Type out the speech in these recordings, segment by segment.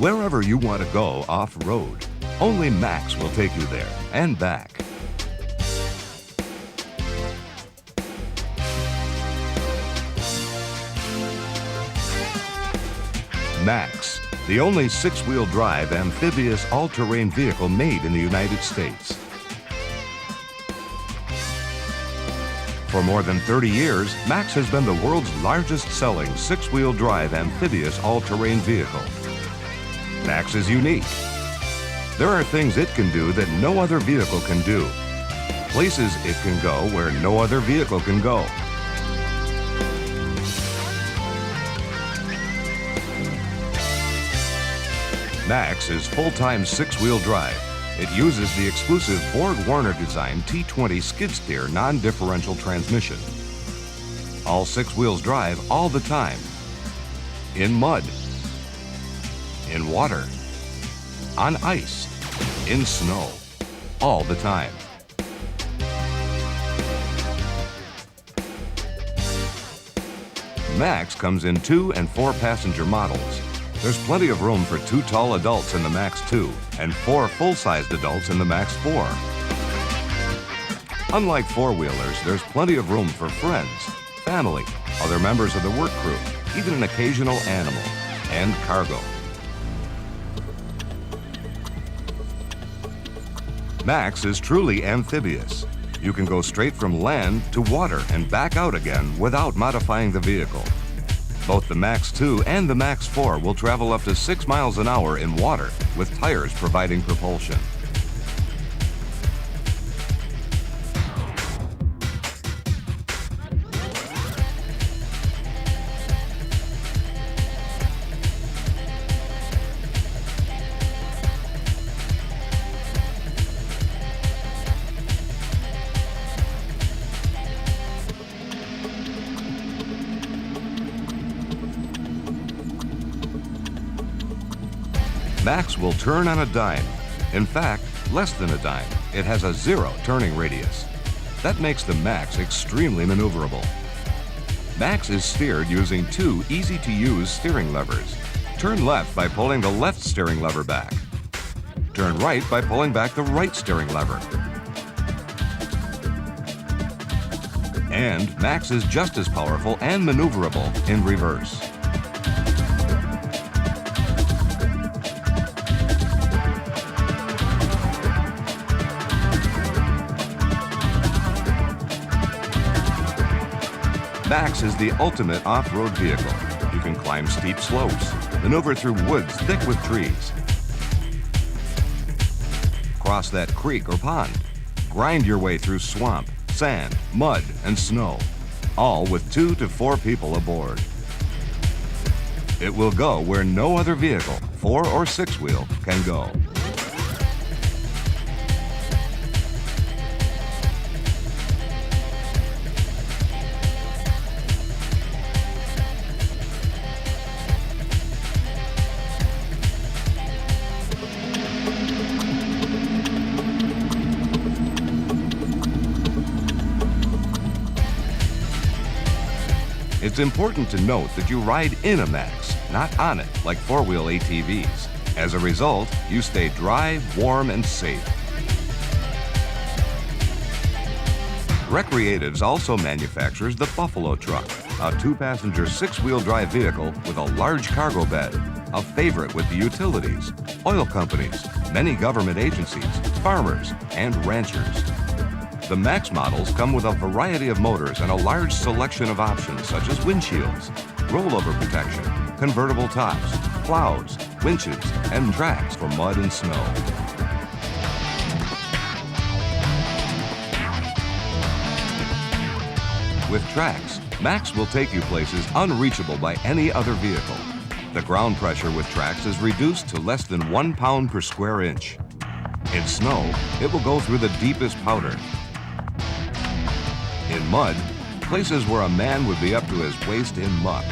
Wherever you want to go off-road, only Max will take you there and back. Max, the only six-wheel drive amphibious all-terrain vehicle made in the United States. For more than 30 years, Max has been the world's largest selling six-wheel drive amphibious all-terrain vehicle. Max is unique. There are things it can do that no other vehicle can do. Places it can go where no other vehicle can go. Max is full-time six-wheel drive. It uses the exclusive Borg Warner design T20 skid steer non-differential transmission. All six wheels drive all the time. In mud, in water, on ice, in snow, all the time. Max comes in 2- and 4-passenger models. There's plenty of room for 2 tall adults in the Max 2 and 4 full-sized adults in the Max 4. Unlike four-wheelers, there's plenty of room for friends, family, other members of the work crew, even an occasional animal, and cargo. Max is truly amphibious. You can go straight from land to water and back out again without modifying the vehicle. Both the Max 2 and the Max 4 will travel up to 6 miles an hour in water, with tires providing propulsion. Max will turn on a dime. In fact, less than a dime. It has a 0 turning radius. That makes the Max extremely maneuverable. Max is steered using 2 easy-to-use steering levers. Turn left by pulling the left steering lever back. Turn right by pulling back the right steering lever. And Max is just as powerful and maneuverable in reverse. Max is the ultimate off-road vehicle. You can climb steep slopes, maneuver through woods thick with trees, cross that creek or pond, grind your way through swamp, sand, mud, and snow, all with 2 to 4 people aboard. It will go where no other vehicle, 4- or 6-wheel, can go. It's important to note that you ride in a Max, not on it like 4-wheel ATVs. As a result, you stay dry, warm, and safe. Recreatives also manufactures the Buffalo truck, a 2-passenger 6-wheel drive vehicle with a large cargo bed, a favorite with the utilities, oil companies, many government agencies, farmers, and ranchers. The Max models come with a variety of motors and a large selection of options such as windshields, rollover protection, convertible tops, plows, winches, and tracks for mud and snow. With tracks, Max will take you places unreachable by any other vehicle. The ground pressure with tracks is reduced to less than 1 pound per square inch. In snow, it will go through the deepest powder. In mud, places where a man would be up to his waist in muck.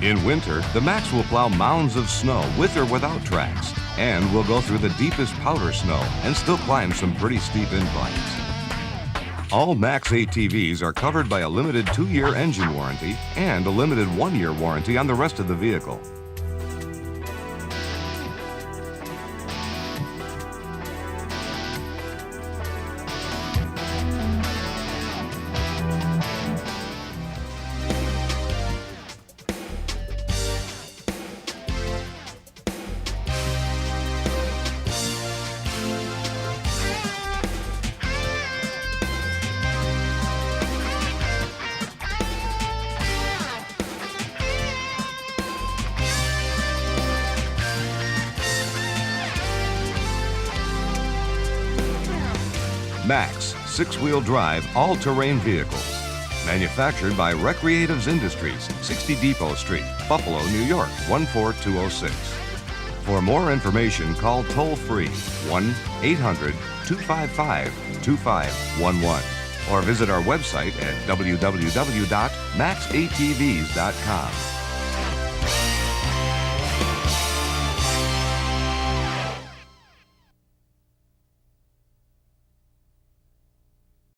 In winter, the Max will plow mounds of snow with or without tracks, and will go through the deepest powder snow and still climb some pretty steep inclines. All Max ATVs are covered by a limited 2-year engine warranty and a limited 1-year warranty on the rest of the vehicle. Max six-wheel drive all-terrain vehicles. Manufactured by Recreatives Industries, 60 Depot Street, Buffalo, New York, 14206. For more information, call toll-free 1-800-255-2511 or visit our website at www.maxatvs.com.